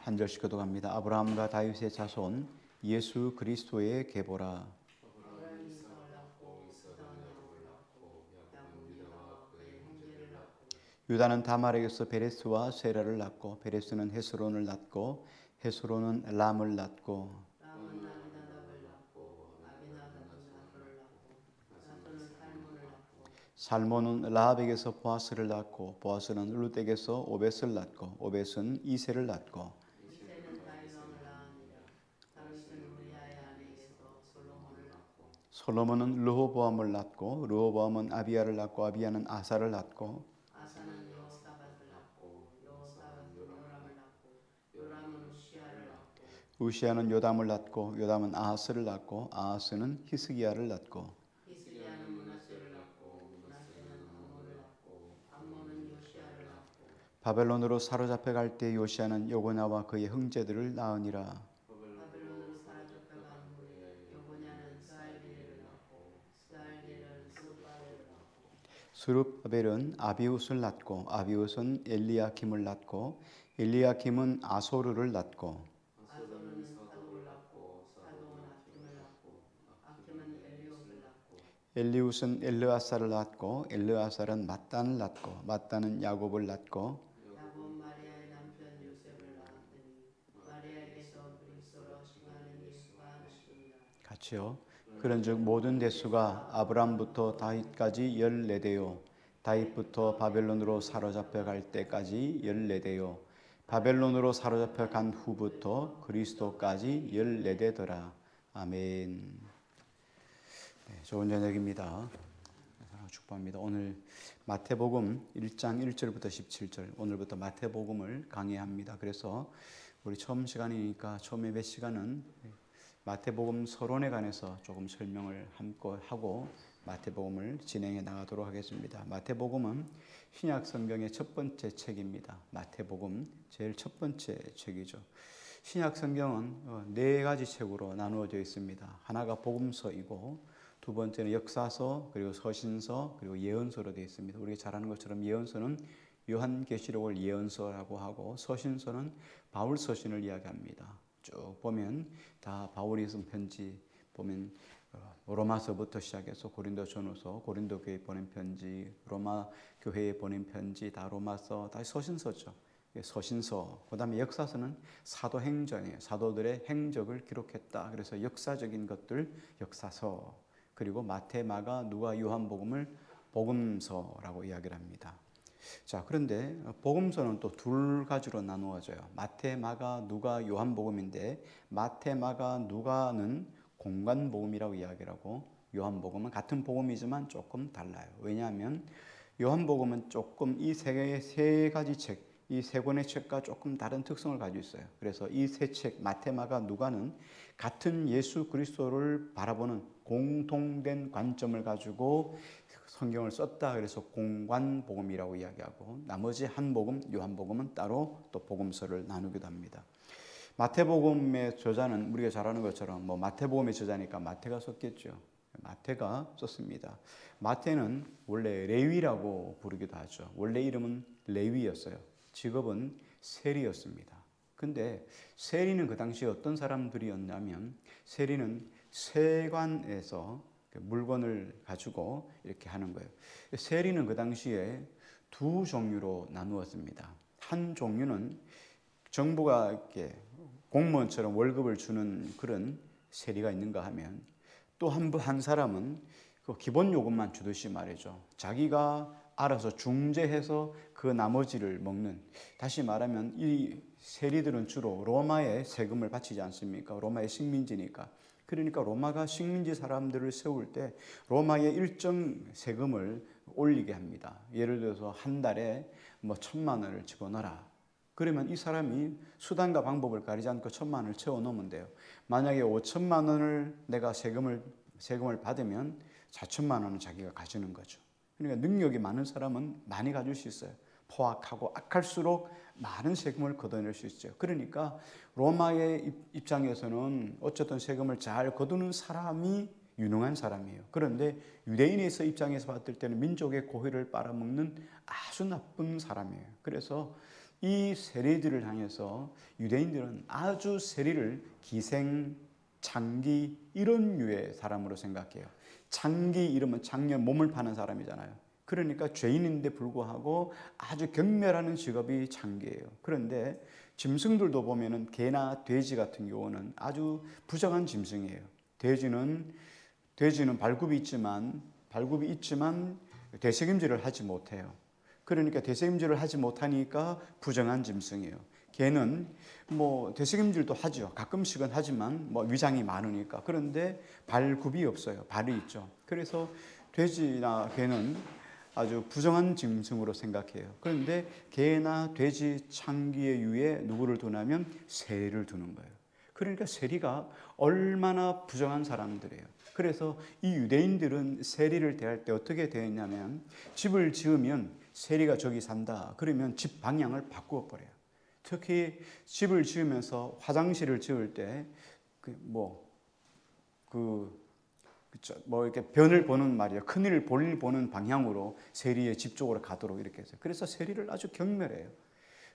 한 절씩 교독합니다. 아브라함과 다윗의 자손 예수 그리스도의 계보라. 유다는 다말에게서 베레스와 세라를 낳고 베레스는 헤스론을 낳고 헤스론은 람을 낳고 살몬은 라합에게서 보아스를 낳고 보아스는 룻에게서 오벳을 낳고 오벳은 이새를 낳고 솔로몬은 르호보암을 낳고 르호보암은 아비야를 낳고 아비야는 아사를 낳고 우시아는 요담을 낳고 요담은 아하스를 낳고 아하스는 히스기야를 낳고 바벨론으로 사로잡혀 갈 때 요시아는 여고냐와 그의 형제들을 낳으니라. 스룹바벨은 아비웃을 낳고 아비웃은 엘리야킴을 낳고 엘리야킴은 아소르를 낳고 엘리웃은 엘르아사를 낳고 엘르아사는 mat단을 낳고 mat단은 야곱을 낳고 같이요. 그런즉 모든 대수가 아브람부터 다윗까지 14대요 다윗부터 바벨론으로 사로잡혀 갈 때까지 14대요 바벨론으로 사로잡혀 간 후부터 그리스도까지 14대더라. 아멘. 네, 좋은 저녁입니다. 축복합니다. 오늘 마태복음 1장 1절부터 17절 오늘부터 마태복음을 강의합니다. 그래서 우리 처음 시간이니까 처음에 몇 시간은 마태복음 서론에 관해서 조금 설명을 하고 마태복음을 진행해 나가도록 하겠습니다. 마태복음은 신약 성경의 첫 번째 책입니다. 마태복음 제일 첫 번째 책이죠. 신약 성경은 네 가지 책으로 나누어져 있습니다. 하나가 복음서이고 두 번째는 역사서, 그리고 서신서, 그리고 예언서로 되어 있습니다. 우리가 잘 아는 것처럼 예언서는 요한계시록을 예언서라고 하고 서신서는 바울 서신을 이야기합니다. 쭉 보면 다 바울이 쓴 편지 보면 로마서부터 시작해서 고린도전후서, 고린도 교회에 보낸 편지, 로마 교회에 보낸 편지, 다 로마서, 다 서신서죠. 서신서, 그 다음에 역사서는 사도행전이에요. 사도들의 행적을 기록했다. 그래서 역사적인 것들 역사서. 그리고 마태, 마가, 누가, 요한복음을 복음서라고 이야기를 합니다. 자, 그런데 복음서는 또 두 가지로 나누어져요. 마태, 마가, 누가, 요한복음인데 마태, 마가, 누가는 공관복음이라고 이야기를 하고 요한복음은 같은 복음이지만 조금 달라요. 왜냐하면 요한복음은 조금 이 세 가지 책, 이 세 권의 책과 조금 다른 특성을 가지고 있어요. 그래서 이 세 책, 마태, 마가, 누가는 같은 예수 그리스도를 바라보는 공통된 관점을 가지고 성경을 썼다. 그래서 공관복음이라고 이야기하고 나머지 한 복음, 요한복음은 따로 또 복음서를 나누기도 합니다. 마태복음의 저자는 우리가 잘 아는 것처럼 마태복음의 저자니까 마태가 썼겠죠. 마태가 썼습니다. 마태는 원래 레위라고 부르기도 하죠. 원래 이름은 레위였어요. 직업은 세리였습니다. 근데 세리는 그 당시에 어떤 사람들이었냐면 세리는 세관에서 물건을 가지고 이렇게 하는 거예요. 세리는 그 당시에 두 종류로 나누었습니다. 한 종류는 정부가 이렇게 공무원처럼 월급을 주는 그런 세리가 있는가 하면 또 한 사람은 그 기본 요금만 주듯이 말이죠. 자기가 알아서 중재해서 그 나머지를 먹는, 다시 말하면 이 세리들은 주로 로마에 세금을 바치지 않습니까? 로마의 식민지니까. 그러니까 로마가 식민지 사람들을 세울 때 로마의 일정 세금을 올리게 합니다. 예를 들어서 한 달에 1,000만 원을 집어넣어라. 그러면 이 사람이 수단과 방법을 가리지 않고 1,000만 원을 채워 넣으면 돼요. 만약에 5,000만 원을 내가 세금을 받으면 4,000만 원은 자기가 가지는 거죠. 그러니까 능력이 많은 사람은 많이 가질 수 있어요. 포악하고 악할수록 많은 세금을 걷어낼 수 있죠. 그러니까 로마의 입장에서는 어쨌든 세금을 잘 거두는 사람이 유능한 사람이에요. 그런데 유대인에서 입장에서 봤을 때는 민족의 고의를 빨아먹는 아주 나쁜 사람이에요. 그래서 이 세리들을 향해서 유대인들은 아주 세리를 기생, 장기 이런 류의 사람으로 생각해요. 장기 이러면 장년 몸을 파는 사람이잖아요. 그러니까 죄인인데 불구하고 아주 경멸하는 직업이 장기예요. 그런데 짐승들도 보면은 개나 돼지 같은 경우는 아주 부정한 짐승이에요. 돼지는 발굽이 있지만 되새김질을 하지 못해요. 그러니까 되새김질을 하지 못하니까 부정한 짐승이에요. 개는 뭐 되새김질도 하죠. 가끔씩은 하지만 뭐 위장이 많으니까. 그런데 발굽이 없어요. 발이 있죠. 그래서 돼지나 개는 아주 부정한 짐승으로 생각해요. 그런데 개나 돼지 창기의 위에 누구를 두냐면 세리를 두는 거예요. 그러니까 세리가 얼마나 부정한 사람들이에요. 그래서 이 유대인들은 세리를 대할 때 어떻게 대했냐면 집을 지으면 세리가 저기 산다. 그러면 집 방향을 바꾸어 버려요. 특히 집을 지으면서 화장실을 지을 때 이렇게 변을 보는 말이에요. 큰일 볼 보는 방향으로 세리의 집 쪽으로 가도록 이렇게 해서. 그래서 세리를 아주 경멸해요.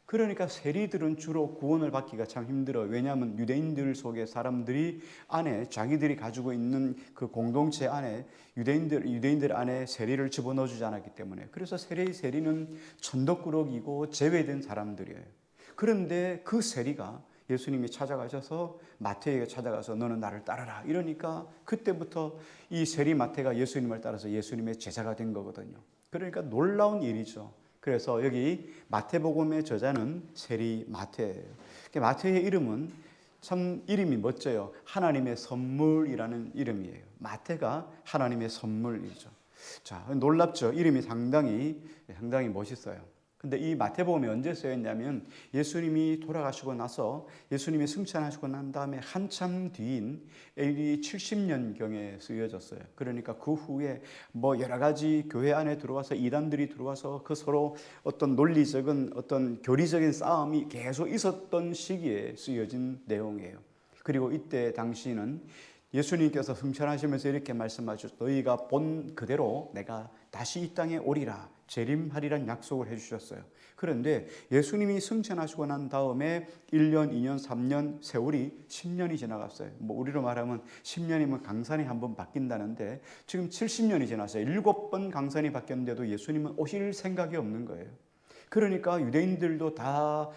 그러니까 세리들은 주로 구원을 받기가 참 힘들어요. 왜냐하면 유대인들 속의 사람들이 안에 자기들이 가지고 있는 그 공동체 안에 유대인들 안에 세리를 집어넣어 주지 않았기 때문에. 그래서 세리는 천덕꾸러기고 제외된 사람들이에요. 그런데 그 세리가 예수님이 찾아가셔서 마태에게 찾아가서 너는 나를 따르라 이러니까 그때부터 이 세리 마태가 예수님을 따라서 예수님의 제자가 된 거거든요. 그러니까 놀라운 일이죠. 그래서 여기 마태복음의 저자는 세리 마태예요. 마태의 이름은 참 이름이 멋져요. 하나님의 선물이라는 이름이에요. 마태가 하나님의 선물이죠. 자, 놀랍죠. 이름이 상당히 멋있어요. 근데 이 마태복음이 언제 쓰였냐면 예수님이 돌아가시고 나서 예수님이 승천하시고 난 다음에 한참 뒤인 AD 70년경에 쓰여졌어요. 그러니까 그 후에 뭐 여러 가지 교회 안에 들어와서 이단들이 들어와서 그 서로 어떤 논리적인 어떤 교리적인 싸움이 계속 있었던 시기에 쓰여진 내용이에요. 그리고 이때 당시는 예수님께서 승천하시면서 이렇게 말씀하셨죠. 너희가 본 그대로 내가 다시 이 땅에 오리라 재림하리란 약속을 해주셨어요. 그런데 예수님이 승천하시고 난 다음에 1년, 2년, 3년 세월이 10년이 지나갔어요. 뭐 우리로 말하면 10년이면 강산이 한 번 바뀐다는데 지금 70년이 지났어요. 7번 강산이 바뀌었는데도 예수님은 오실 생각이 없는 거예요. 그러니까 유대인들도 다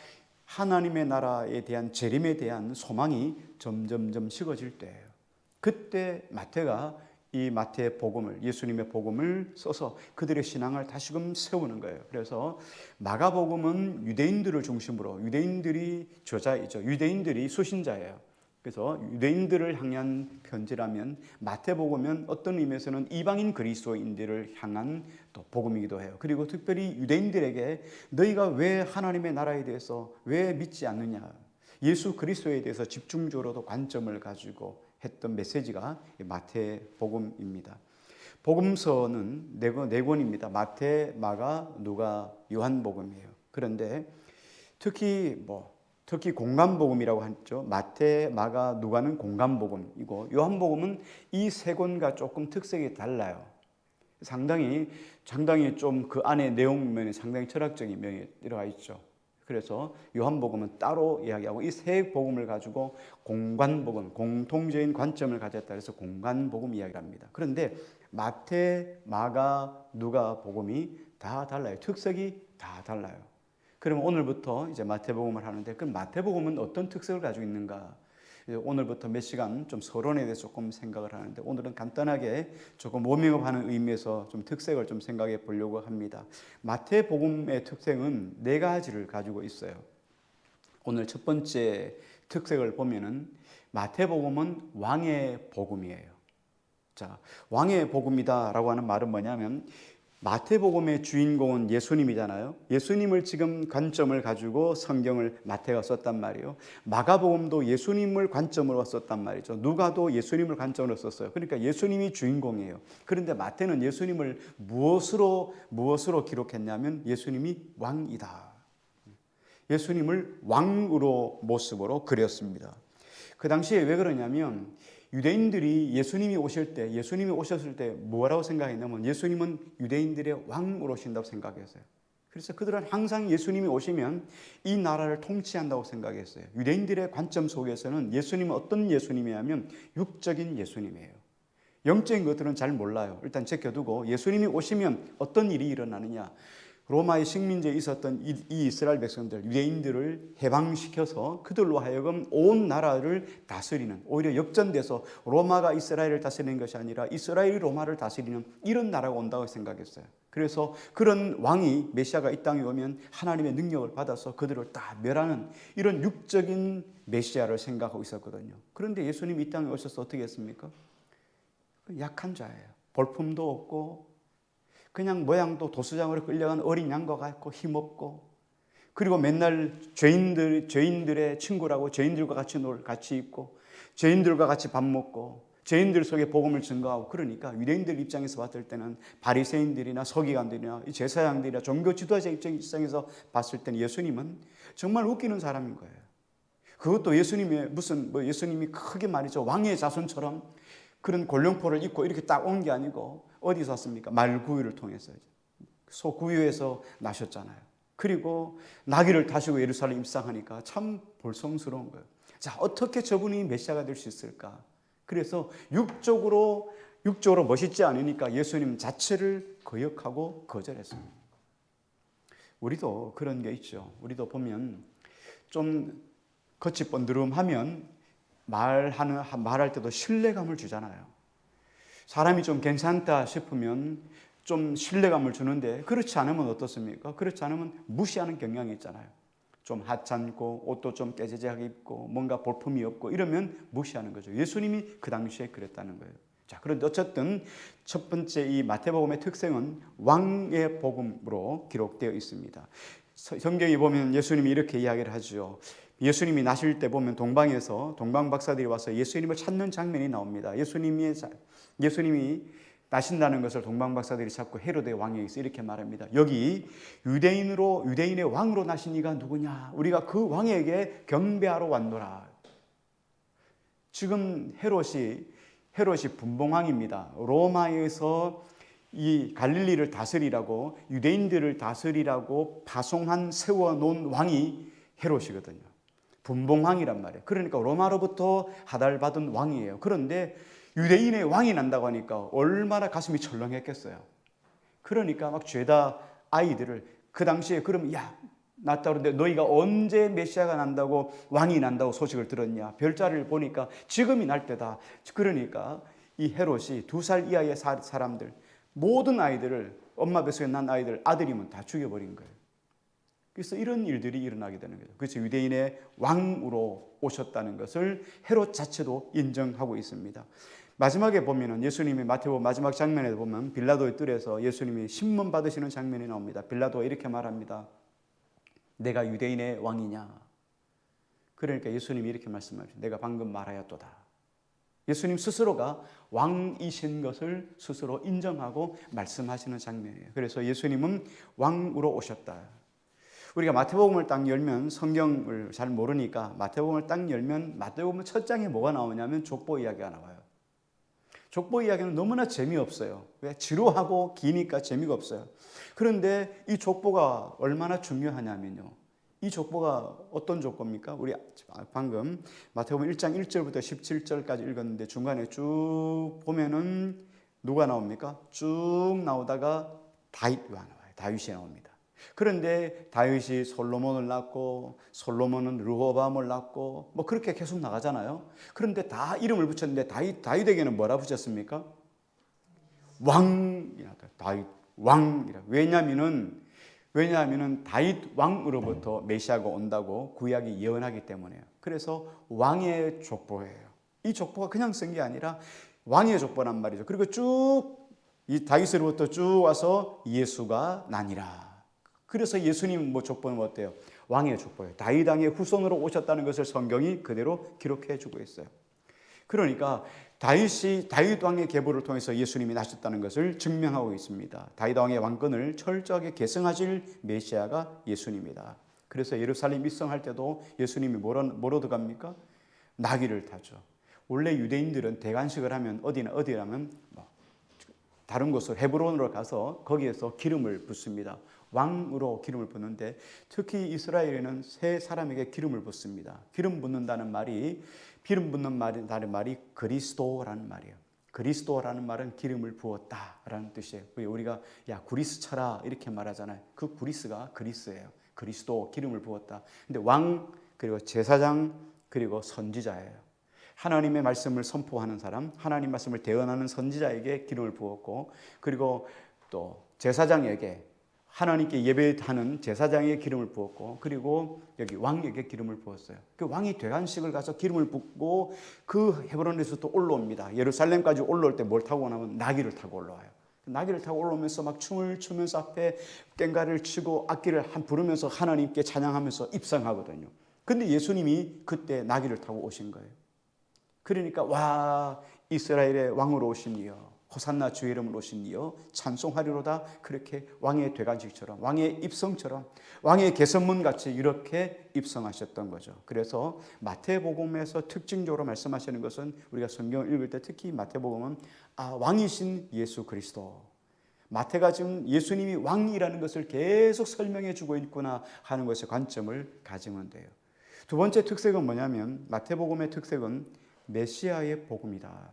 하나님의 나라에 대한 재림에 대한 소망이 점점점 식어질 때예요. 그때 마태가 이 마태의 복음을 예수님의 복음을 써서 그들의 신앙을 다시금 세우는 거예요. 그래서 마가복음은 유대인들을 중심으로 유대인들이 저자이죠. 유대인들이 수신자예요. 그래서 유대인들을 향한 편지라면 마태복음은 어떤 의미에서는 이방인 그리스도인들을 향한 또 복음이기도 해요. 그리고 특별히 유대인들에게 너희가 왜 하나님의 나라에 대해서 왜 믿지 않느냐, 예수 그리스도에 대해서 집중적으로도 관점을 가지고 했던 메시지가 마태복음입니다. 복음서는 네 권입니다. 마태, 마가, 누가, 요한복음이에요. 그런데 특히 공간복음이라고 하죠. 마태, 마가, 누가는 공간복음이고 요한복음은 이 세 권과 조금 특색이 달라요. 상당히 좀 그 안에 내용면에 상당히 철학적인 면이 들어가 있죠. 그래서 요한복음은 따로 이야기하고 이 세 복음을 가지고 공간복음, 공통적인 관점을 가졌다 해서 공간복음 이야기를 합니다. 그런데 마태, 마가, 누가 복음이 다 달라요. 특색이 다 달라요. 그러면 오늘부터 이제 마태복음을 하는데 그럼 마태복음은 어떤 특색을 가지고 있는가? 오늘부터 몇 시간 좀 서론에 대해서 조금 생각을 하는데 오늘은 간단하게 조금 워밍업하는 의미에서 좀 특색을 좀 생각해 보려고 합니다. 마태복음의 특색은 네 가지를 가지고 있어요. 오늘 첫 번째 특색을 보면은 마태복음은 왕의 복음이에요. 자, 왕의 복음이다라고 하는 말은 뭐냐면 마태복음의 주인공은 예수님이잖아요. 예수님을 지금 관점을 가지고 성경을 마태가 썼단 말이에요. 마가복음도 예수님을 관점으로 썼단 말이죠. 누가도 예수님을 관점으로 썼어요. 그러니까 예수님이 주인공이에요. 그런데 마태는 예수님을 무엇으로 기록했냐면 예수님이 왕이다. 예수님을 왕으로 모습으로 그렸습니다. 그 당시에 왜 그러냐면 유대인들이 예수님이 오셨을 때 뭐라고 생각했냐면 예수님은 유대인들의 왕으로 오신다고 생각했어요. 그래서 그들은 항상 예수님이 오시면 이 나라를 통치한다고 생각했어요. 유대인들의 관점 속에서는 예수님은 어떤 예수님이냐면 육적인 예수님이에요. 영적인 것들은 잘 몰라요. 일단 제껴두고 예수님이 오시면 어떤 일이 일어나느냐. 로마의 식민지에 있었던 이 이스라엘 백성들, 유대인들을 해방시켜서 그들로 하여금 온 나라를 다스리는, 오히려 역전돼서 로마가 이스라엘을 다스리는 것이 아니라 이스라엘이 로마를 다스리는 이런 나라가 온다고 생각했어요. 그래서 그런 왕이, 메시아가 이 땅에 오면 하나님의 능력을 받아서 그들을 다 멸하는 이런 육적인 메시아를 생각하고 있었거든요. 그런데 예수님이 이 땅에 오셔서 어떻게 했습니까? 약한 자예요. 볼품도 없고 그냥 모양도 도수장으로 끌려간 어린 양과 같고 힘없고, 그리고 맨날 죄인들의 친구라고 죄인들과 같이 있고 죄인들과 같이 밥 먹고 죄인들 속에 복음을 증거하고, 그러니까 유대인들 입장에서 봤을 때는 바리새인들이나 서기관들이나 제사장들이나 종교 지도자 입장에서 봤을 때는 예수님은 정말 웃기는 사람인 거예요. 그것도 예수님의 예수님이 크게 말이죠, 왕의 자손처럼 그런 골룡포를 입고 이렇게 딱 온 게 아니고 어디서 왔습니까? 말구유를 통해서 소구유에서 나셨잖아요. 그리고 나귀를 타시고 예루살렘 입성하니까 참 볼성스러운 거예요. 자, 어떻게 저분이 메시아가 될 수 있을까? 그래서 육적으로 멋있지 않으니까 예수님 자체를 거역하고 거절했습니다. 우리도 그런 게 있죠. 우리도 보면 좀 겉이 번드름하면 말할 때도 신뢰감을 주잖아요. 사람이 좀 괜찮다 싶으면 좀 신뢰감을 주는데, 그렇지 않으면 어떻습니까? 그렇지 않으면 무시하는 경향이 있잖아요. 좀 하찮고 옷도 좀 깨지지하게 입고 뭔가 볼품이 없고 이러면 무시하는 거죠. 예수님이 그 당시에 그랬다는 거예요. 자, 그런데 어쨌든 첫 번째 이 마태복음의 특성은 왕의 복음으로 기록되어 있습니다. 성경에 보면 예수님이 이렇게 이야기를 하죠. 예수님이 나실 때 보면 동방에서 동방 박사들이 와서 예수님을 찾는 장면이 나옵니다. 예수님이 나신다는 것을 동방 박사들이 찾고 헤로데 왕에게서 이렇게 말합니다. 여기 유대인의 왕으로 나신 이가 누구냐? 우리가 그 왕에게 경배하러 왔노라. 지금 헤롯이 분봉왕입니다. 로마에서 이 갈릴리를 다스리라고, 유대인들을 다스리라고 세워놓은 왕이 헤롯이거든요. 분봉왕이란 말이에요. 그러니까 로마로부터 하달받은 왕이에요. 그런데 유대인의 왕이 난다고 하니까 얼마나 가슴이 철렁했겠어요. 그러니까 막 죄다 아이들을, 그 당시에 그러면 났다 그러는데 너희가 언제 메시아가 난다고, 왕이 난다고 소식을 들었냐? 별자리를 보니까 지금이 날 때다. 그러니까 이 헤롯이 2살 이하의 사람들, 모든 아이들을, 엄마 뱃속에 난 아이들, 아들이면 다 죽여버린 거예요. 그래서 이런 일들이 일어나게 되는 거죠. 그래서 유대인의 왕으로 오셨다는 것을 헤롯 자체도 인정하고 있습니다. 마지막에 보면은 예수님이 마태복음 마지막 장면에 보면 빌라도의 뜰에서 예수님이 신문 받으시는 장면이 나옵니다. 빌라도가 이렇게 말합니다. 내가 유대인의 왕이냐? 그러니까 예수님이 이렇게 말씀하십니다. 내가 방금 말하였도다. 예수님 스스로가 왕이신 것을 스스로 인정하고 말씀하시는 장면이에요. 그래서 예수님은 왕으로 오셨다. 우리가 마태복음을 딱 열면, 성경을 잘 모르니까 마태복음을 딱 열면 마태복음 첫 장에 뭐가 나오냐면 족보 이야기가 나와요. 족보 이야기는 너무나 재미없어요. 왜? 지루하고 기니까 재미가 없어요. 그런데 이 족보가 얼마나 중요하냐면요, 이 족보가 어떤 족보입니까? 우리 방금 마태복음 1장 1절부터 17절까지 읽었는데 중간에 쭉 보면은 누가 나옵니까? 쭉 나오다가 다윗이 나옵니다. 그런데 다윗이 솔로몬을 낳고 솔로몬은 르호보암을 낳고 뭐 그렇게 계속 나가잖아요. 그런데 다 이름을 붙였는데 다윗에게는 뭐라 붙였습니까? 왕이라. 다윗 왕이라. 왜냐하면은 다윗 왕으로부터 메시아가 온다고 구약이 예언하기 때문에요. 그래서 왕의 족보예요. 이 족보가 그냥 쓴 게 아니라 왕의 족보란 말이죠. 그리고 쭉 이 다윗으로부터 쭉 와서 예수가 나니라. 그래서 예수님 족보는 어때요? 왕의 족보예요. 다윗 왕의 후손으로 오셨다는 것을 성경이 그대로 기록해 주고 있어요. 그러니까 다윗 왕의 계보를 통해서 예수님이 나셨다는 것을 증명하고 있습니다. 다윗 왕의 왕권을 철저하게 계승하실 메시아가 예수님이다. 그래서 예루살렘 입성할 때도 예수님이 뭐로 들어갑니까? 나귀를 타죠. 원래 유대인들은 대관식을 하면 어디라면 다른 곳으로 헤브론으로 가서 거기에서 기름을 붓습니다. 왕으로 기름을 붓는데 특히 이스라엘에는 세 사람에게 기름을 붓습니다. 기름 붓는다는 말이 그리스도라는 말이에요. 그리스도라는 말은 기름을 부었다라는 뜻이에요. 우리가 야 구리스 쳐라 이렇게 말하잖아요. 그 구리스가 그리스예요. 그리스도 기름을 부었다. 근데 왕 그리고 제사장 그리고 선지자예요. 하나님의 말씀을 선포하는 사람, 하나님 말씀을 대언하는 선지자에게 기름을 부었고, 그리고 또 제사장에게 하나님께 예배하는 제사장에게 기름을 부었고, 그리고 여기 왕에게 기름을 부었어요. 그 왕이 대관식을 가서 기름을 붓고 그 헤브론에서 또 올라옵니다. 예루살렘까지 올라올 때 뭘 타고 오냐면 나귀를 타고 올라와요. 나귀를 타고 올라오면서 막 춤을 추면서 앞에 꽹과를 치고 악기를 부르면서 하나님께 찬양하면서 입성하거든요. 근데 예수님이 그때 나귀를 타고 오신 거예요. 그러니까 와 이스라엘의 왕으로 오신 이여 호산나 주의 이름으로 오신 이여 찬송하리로다. 그렇게 왕의 되간식처럼 왕의 입성처럼 왕의 개선문같이 이렇게 입성하셨던 거죠. 그래서 마태복음에서 특징적으로 말씀하시는 것은 우리가 성경을 읽을 때 특히 마태복음은 왕이신 예수 그리스도, 마태가 지금 예수님이 왕이라는 것을 계속 설명해 주고 있구나 하는 것에 관점을 가지면 돼요. 두 번째 특색은 뭐냐면 마태복음의 특색은 메시아의 복음이다.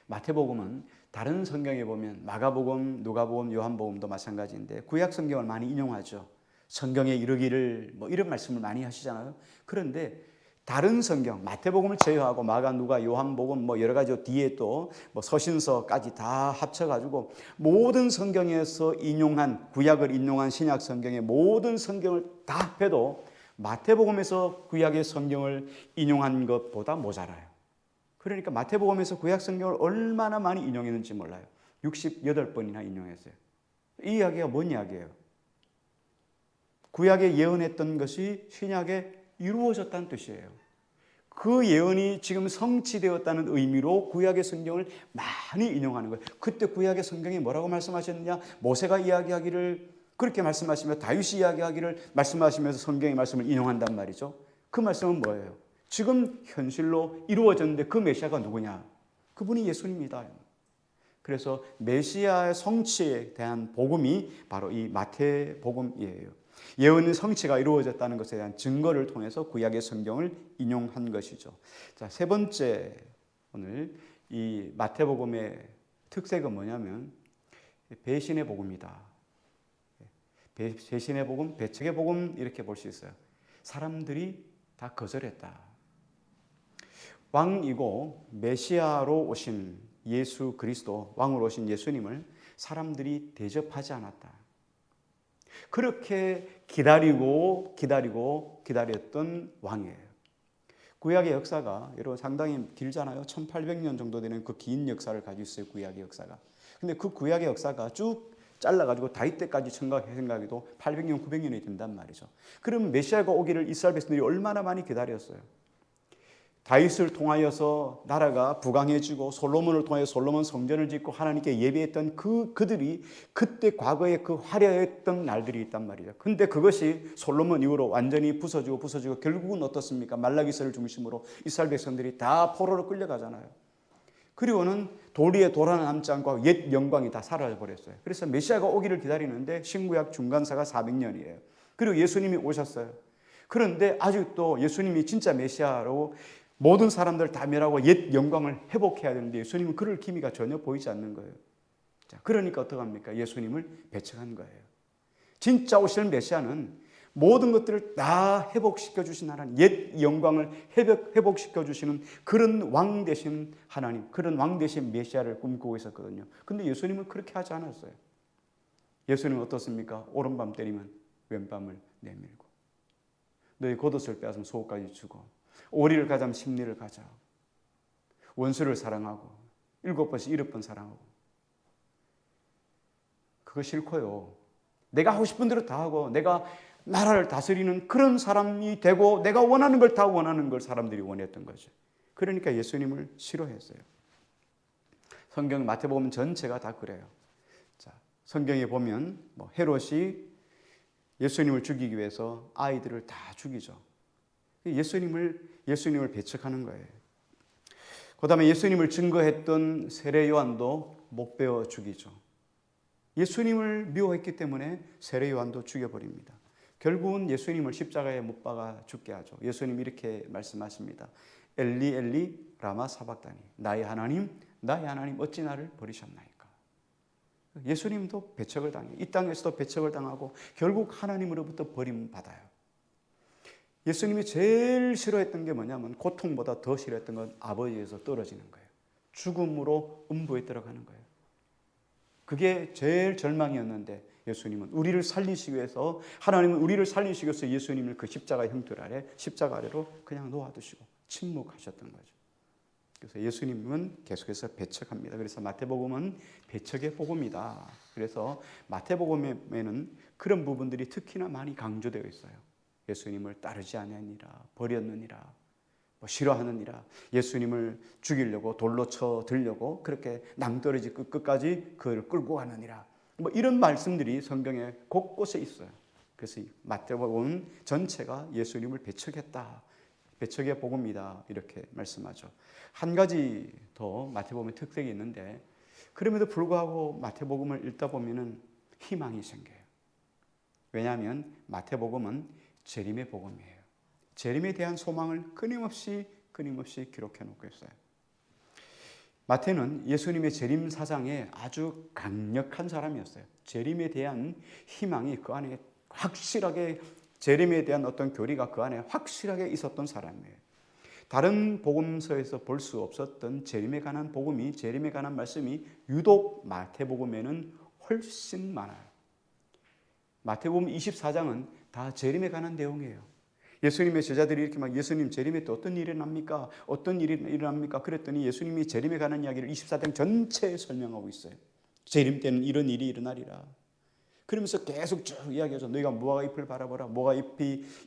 마태복음은 다른 성경에 보면 마가복음, 누가복음, 요한복음도 마찬가지인데 구약 성경을 많이 인용하죠. 성경에 이르기를 이런 말씀을 많이 하시잖아요. 그런데 다른 성경, 마태복음을 제외하고 마가, 누가, 요한복음 여러 가지 뒤에 또 서신서까지 다 합쳐가지고 모든 성경에서 인용한 구약을 인용한 신약 성경의 모든 성경을 다 합해도 마태복음에서 구약의 성경을 인용한 것보다 모자라요. 그러니까 마태복음에서 구약 성경을 얼마나 많이 인용했는지 몰라요. 68번이나 인용했어요. 이 이야기가 뭔 이야기예요? 구약에 예언했던 것이 신약에 이루어졌다는 뜻이에요. 그 예언이 지금 성취되었다는 의미로 구약의 성경을 많이 인용하는 거예요. 그때 구약의 성경이 뭐라고 말씀하셨느냐? 모세가 이야기하기를 그렇게 말씀하시며 다윗이 이야기하기를 말씀하시면서 성경의 말씀을 인용한단 말이죠. 그 말씀은 뭐예요? 지금 현실로 이루어졌는데 그 메시아가 누구냐? 그분이 예수님이다. 그래서 메시아의 성취에 대한 복음이 바로 이 마태복음이에요. 예언의 성취가 이루어졌다는 것에 대한 증거를 통해서 구약의 성경을 인용한 것이죠. 자, 세 번째 오늘 이 마태복음의 특색은 뭐냐면 배신의 복음이다. 배신의 복음, 배척의 복음 이렇게 볼 수 있어요. 사람들이 다 거절했다. 왕이고 메시아로 오신 예수 그리스도, 왕으로 오신 예수님을 사람들이 대접하지 않았다. 그렇게 기다렸던 왕이에요. 구약의 역사가 여러분 상당히 길잖아요. 1800년 정도 되는 그 긴 역사를 가지고 있어요. 구약의 역사가. 근데 그 구약의 역사가 쭉 잘라가지고 다윗 때까지 생각해도 800년, 900년이 된단 말이죠. 그럼 메시아가 오기를 이스라엘 백성들이 얼마나 많이 기다렸어요. 다윗을 통하여서 나라가 부강해지고 솔로몬을 통하여 솔로몬 성전을 짓고 하나님께 예배했던 그들이 그때 과거에 그 화려했던 날들이 있단 말이죠. 근데 그것이 솔로몬 이후로 완전히 부서지고 결국은 어떻습니까? 말라기서를 중심으로 이스라엘 백성들이 다 포로로 끌려가잖아요. 그리고는 도리에 돌아나 남지 않고 옛 영광이 다 사라져 버렸어요. 그래서 메시아가 오기를 기다리는데 신구약 중간사가 400년이에요. 그리고 예수님이 오셨어요. 그런데 아직도 예수님이 진짜 메시아로 모든 사람들 다 멸하고 옛 영광을 회복해야 되는데 예수님은 그럴 기미가 전혀 보이지 않는 거예요. 자, 그러니까 어떡합니까? 예수님을 배척한 거예요. 진짜 오시는 메시아는 모든 것들을 다 회복시켜 주신 하나님, 옛 영광을 회복시켜 주시는 그런 왕 되신 하나님, 그런 왕 되신 메시아를 꿈꾸고 있었거든요. 근데 예수님은 그렇게 하지 않았어요. 예수님은 어떻습니까? 오른밤 때리면 왼밤을 내밀고, 너희 겉옷을 빼앗으면 속옷까지 주고, 오리를 가자면 십리를 가자, 원수를 사랑하고 7번씩 7번 사랑하고. 그거 싫고요. 내가 하고 싶은 대로 다 하고 내가 나라를 다스리는 그런 사람이 되고 내가 원하는 걸 다 원하는 걸 사람들이 원했던 거죠. 그러니까 예수님을 싫어했어요. 성경 마태복음 전체가 다 그래요. 자, 성경에 보면 헤롯이 예수님을 죽이기 위해서 아이들을 다 죽이죠. 예수님을 배척하는 거예요. 그 다음에 예수님을 증거했던 세례 요한도 못 베어 죽이죠. 예수님을 미워했기 때문에 세례 요한도 죽여버립니다. 결국은 예수님을 십자가에 못 박아 죽게 하죠. 예수님이 이렇게 말씀하십니다. 엘리 엘리 라마 사박다니, 나의 하나님 어찌 나를 버리셨나이까. 예수님도 배척을 당해요. 이 땅에서도 배척을 당하고 결국 하나님으로부터 버림받아요. 예수님이 제일 싫어했던 게 뭐냐면, 고통보다 더 싫어했던 건 아버지에서 떨어지는 거예요. 죽음으로 음부에 들어가는 거예요. 그게 제일 절망이었는데, 예수님은 우리를 살리시기 위해서, 하나님은 우리를 살리시기 위해서 예수님을 그 십자가 형틀 아래, 십자가 아래로 그냥 놓아두시고 침묵하셨던 거죠. 그래서 예수님은 계속해서 배척합니다. 그래서 마태복음은 배척의 복음이다. 그래서 마태복음에는 그런 부분들이 특히나 많이 강조되어 있어요. 예수님을 따르지 아니하니라, 버렸느니라, 싫어하느니라, 예수님을 죽이려고 돌로 쳐 들려고 그렇게 낭떠러지 끝까지 그를 끌고 가느니라, 이런 말씀들이 성경에 곳곳에 있어요. 그래서 마태복음 전체가 예수님을 배척했다, 배척의 복음이다, 이렇게 말씀하죠. 한 가지 더 마태복음의 특색이 있는데, 그럼에도 불구하고 마태복음을 읽다 보면은 희망이 생겨요. 왜냐하면 마태복음은 재림의 복음이에요. 재림에 대한 소망을 끊임없이 기록해 놓고 있어요. 마태는 예수님의 재림 사상에 아주 강력한 사람이었어요. 재림에 대한 희망이 그 안에 확실하게, 재림에 대한 어떤 교리가 그 안에 확실하게 있었던 사람이에요. 다른 복음서에서 볼 수 없었던 재림에 관한 복음이, 재림에 관한 말씀이 유독 마태복음에는 훨씬 많아요. 마태복음 24장은 다 재림에 관한 내용이에요. 예수님의 제자들이 이렇게 막, 예수님 재림에 또 어떤 일이 일어납니까? 어떤 일이 일어납니까? 그랬더니 예수님이 재림에 관한 이야기를 24장 전체에 설명하고 있어요. 재림 때는 이런 일이 일어나리라. 그러면서 계속 쭉 이야기하죠. 너희가 무화과 잎을 바라보라. 무화과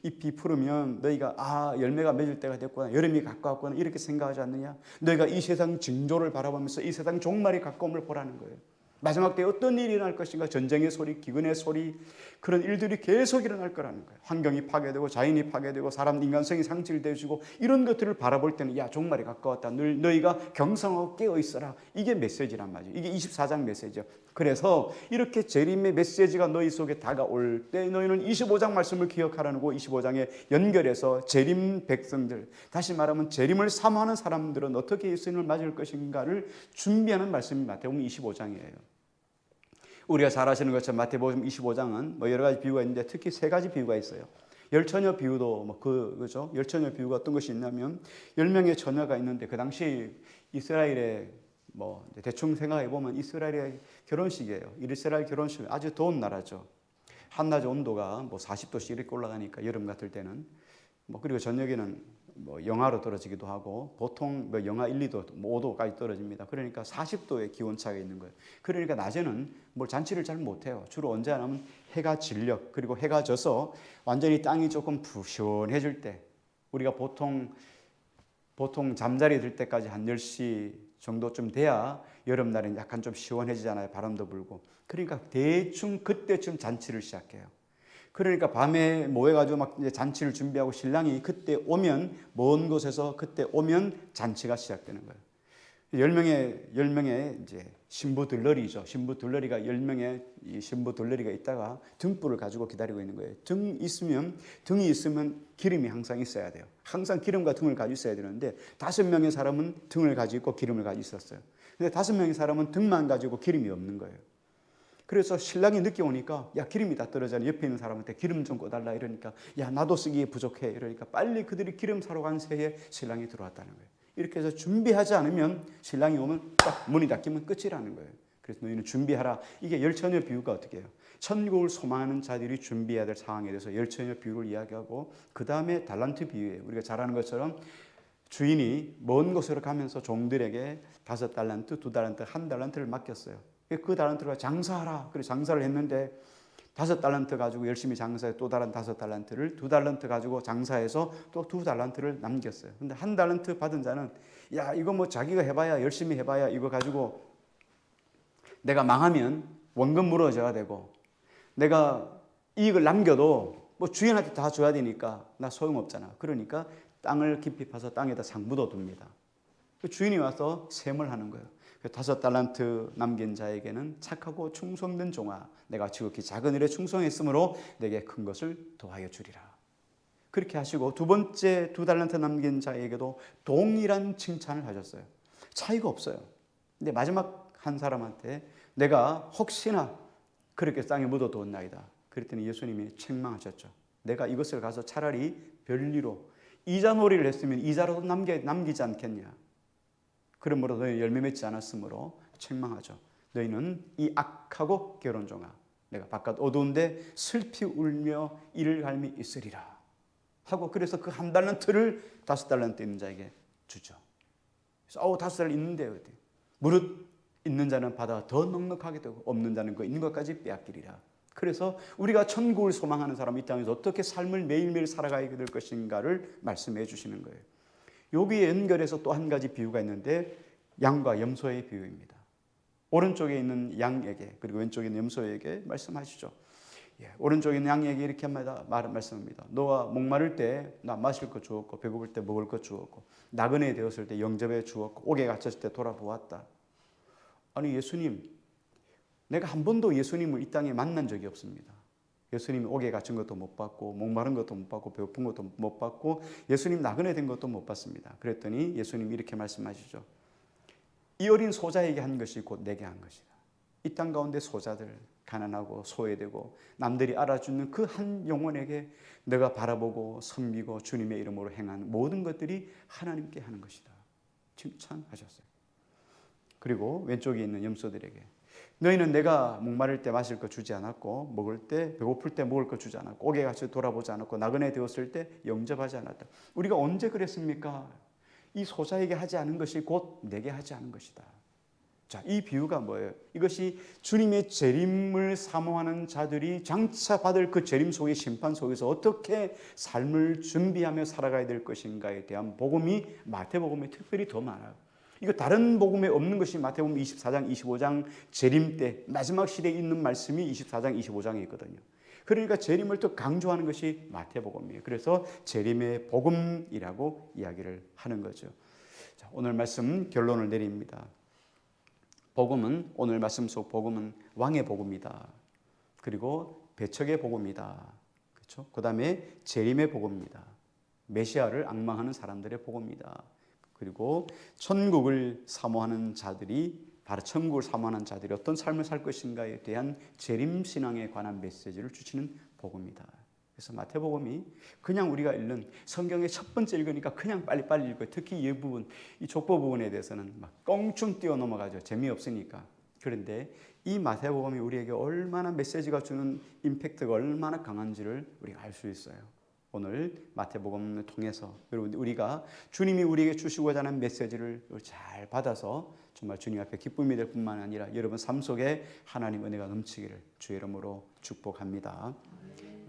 잎이 푸르면 너희가 열매가 맺을 때가 됐구나, 여름이 가까웠구나, 이렇게 생각하지 않느냐? 너희가 이 세상 징조를 바라보면서 이 세상 종말이 가까움을 보라는 거예요. 마지막 때에 어떤 일이 일어날 것인가? 전쟁의 소리, 기근의 소리, 그런 일들이 계속 일어날 거라는 거예요. 환경이 파괴되고 자연이 파괴되고 사람 인간성이 상실되어지고, 이런 것들을 바라볼 때는 야, 종말이 가까웠다, 너희가 경성하고 깨어 있어라, 이게 메시지란 말이에요. 이게 24장 메시지예요. 그래서 이렇게 재림의 메시지가 너희 속에 다가올 때 너희는 25장 말씀을 기억하라는 거, 25장에 연결해서 재림 백성들, 다시 말하면 재림을 사모하는 사람들은 어떻게 예수님을 맞을 것인가를 준비하는 말씀이 마태복음 25장이에요. 우리가 잘 아시는 것처럼 마태복음 25장은 여러 가지 비유가 있는데, 특히 세 가지 비유가 있어요. 열처녀 비유도 그죠? 열처녀 비유가 어떤 것이 있냐면, 10명의 처녀가 있는데, 그 당시 이스라엘의 대충 생각해 보면 이스라엘의 결혼식이에요. 이스라엘 결혼식, 아주 더운 나라죠. 한낮의 온도가 40도씩 이렇게 올라가니까, 여름 같을 때는 그리고 저녁에는 영하로 떨어지기도 하고, 보통 영하 1, 2도, 5도까지 떨어집니다. 그러니까 40도의 기온차가 있는 거예요. 그러니까 낮에는 잔치를 잘 못해요. 주로 언제 하냐면 해가 질녘, 그리고 해가 져서 완전히 땅이 조금 부시원해질 때, 우리가 보통 잠자리 들 때까지 한 10시 정도쯤 돼야 여름날은 약간 좀 시원해지잖아요. 바람도 불고. 그러니까 대충 그때쯤 잔치를 시작해요. 그러니까 밤에 모여가지고 막 이제 잔치를 준비하고, 신랑이 그때 오면, 먼 곳에서 그때 오면 잔치가 시작되는 거예요. 10명의 이제 신부 들러리죠. 신부 들러리가 10명의 이 신부 들러리가 있다가 등불을 가지고 기다리고 있는 거예요. 등이 있으면 기름이 항상 있어야 돼요. 항상 기름과 등을 가지고 있어야 되는데, 5명의 사람은 등을 가지고 있고 기름을 가지고 있었어요. 근데 5명의 사람은 등만 가지고 기름이 없는 거예요. 그래서 신랑이 늦게 오니까, 야, 기름이 다 떨어져서 옆에 있는 사람한테 기름 좀 꺼달라 이러니까, 야, 나도 쓰기에 부족해 이러니까 빨리 그들이 기름 사러 간 새에 신랑이 들어왔다는 거예요. 이렇게 해서 준비하지 않으면, 신랑이 오면 딱 문이 닫히면 끝이라는 거예요. 그래서 너희는 준비하라. 이게 열처녀 비유가 어떻게 해요? 천국을 소망하는 자들이 준비해야 될 상황에 대해서 열처녀 비유를 이야기하고, 그 다음에 달란트 비유예요. 우리가 잘 아는 것처럼 주인이 먼 곳으로 가면서 종들에게 5달란트, 2달란트, 1달란트를 맡겼어요. 그 달란트를 장사하라. 그래서 장사를 했는데, 5달란트 가지고 열심히 장사해 또 다른 5달란트를, 2달란트 가지고 장사해서 또 2달란트를 남겼어요. 근데 1달란트 받은 자는, 야, 이거 자기가 해봐야, 열심히 해봐야 이거 가지고 내가 망하면 원금 물어줘야 되고, 내가 이익을 남겨도 주인한테 다 줘야 되니까 나 소용없잖아. 그러니까 땅을 깊이 파서 땅에다 상부도 둡니다. 주인이 와서 셈을 하는 거예요. 5달란트 남긴 자에게는 착하고 충성된 종아, 내가 지극히 작은 일에 충성했으므로 내게 큰 것을 더하여 주리라. 그렇게 하시고 두 번째 2달란트 남긴 자에게도 동일한 칭찬을 하셨어요. 차이가 없어요. 근데 마지막 한 사람한테 내가 혹시나 그렇게 땅에 묻어두었나이다. 그랬더니 예수님이 책망하셨죠. 내가 이것을 가서 차라리 별리로 이자놀이를 했으면 이자라도 남기지 않겠냐. 그러므로 너희 열매 맺지 않았으므로 책망하죠. 너희는 이 악하고 게으른 종아, 내가 바깥 어두운데 슬피 울며 이를 갈미 있으리라 하고, 그래서 그 1달란트를 5달란트 있는 자에게 주죠. 그래서 5달란트 있는데 무릇 있는 자는 받아 더 넉넉하게 되고 없는 자는 그 있는 것까지 빼앗기리라. 그래서 우리가 천국을 소망하는 사람, 이 땅에서 어떻게 삶을 매일매일 살아가야 될 것인가를 말씀해 주시는 거예요. 여기에 연결해서 또 한 가지 비유가 있는데 양과 염소의 비유입니다. 오른쪽에 있는 양에게 그리고 왼쪽에 있는 염소에게 말씀하시죠. 오른쪽에 있는 양에게 이렇게 말씀합니다. 너가 목마를 때 나 마실 것 주었고 배고플 때 먹을 것 주었고 나그네 되었을 때 영접해 주었고 옥에 갇혔을 때 돌아보았다. 아니 예수님, 내가 한 번도 예수님을 이 땅에 만난 적이 없습니다. 예수님 옥에 갇힌 것도 못 봤고 목마른 것도 못 봤고 배고픈 것도 못 봤고 예수님 나그네 된 것도 못 봤습니다. 그랬더니 예수님이 이렇게 말씀하시죠. 이 어린 소자에게 한 것이 곧 내게 한 것이다. 이 땅 가운데 소자들, 가난하고 소외되고 남들이 알아주는 그 한 영혼에게 내가 바라보고 섬기고 주님의 이름으로 행한 모든 것들이 하나님께 하는 것이다. 칭찬하셨어요. 그리고 왼쪽에 있는 염소들에게 너희는 내가 목마를 때 마실 것 주지 않았고 먹을 때 배고플 때 먹을 것 주지 않았고 옥에 갇혀 돌아보지 않았고 나그네 되었을 때 영접하지 않았다. 우리가 언제 그랬습니까? 이 소자에게 하지 않은 것이 곧 내게 하지 않은 것이다. 자, 이 비유가 뭐예요? 이것이 주님의 재림을 사모하는 자들이 장차 받을 그 재림 속의 심판 속에서 어떻게 삶을 준비하며 살아가야 될 것인가에 대한 복음이 마태복음에 특별히 더 많아요. 이거 다른 복음에 없는 것이 마태복음 24장, 25장 재림 때 마지막 시대에 있는 말씀이 24장, 25장에 있거든요. 그러니까 재림을 또 강조하는 것이 마태복음이에요. 그래서 재림의 복음이라고 이야기를 하는 거죠. 자, 오늘 말씀 결론을 내립니다. 복음은, 오늘 말씀 속 복음은 왕의 복음이다. 그리고 배척의 복음이다. 그렇죠? 그다음에 재림의 복음입니다. 메시아를 앙망하는 사람들의 복음이다. 그리고 천국을 사모하는 자들이, 바로 천국을 사모하는 자들이 어떤 삶을 살 것인가에 대한 재림 신앙에 관한 메시지를 주시는 복음이다. 그래서 마태복음이 그냥 우리가 읽는 성경의 첫 번째 읽으니까 그냥 빨리빨리 읽어요. 특히 이 부분, 이 족보 부분에 대해서는 막 껑충 뛰어 넘어가죠. 재미없으니까. 그런데 이 마태복음이 우리에게 얼마나 메시지가 주는 임팩트가 얼마나 강한지를 우리가 알 수 있어요. 오늘 마태복음을 통해서 여러분, 우리가 주님이 우리에게 주시고자 하는 메시지를 잘 받아서 정말 주님 앞에 기쁨이 될 뿐만 아니라 여러분 삶 속에 하나님 은혜가 넘치기를 주의 이름으로 축복합니다.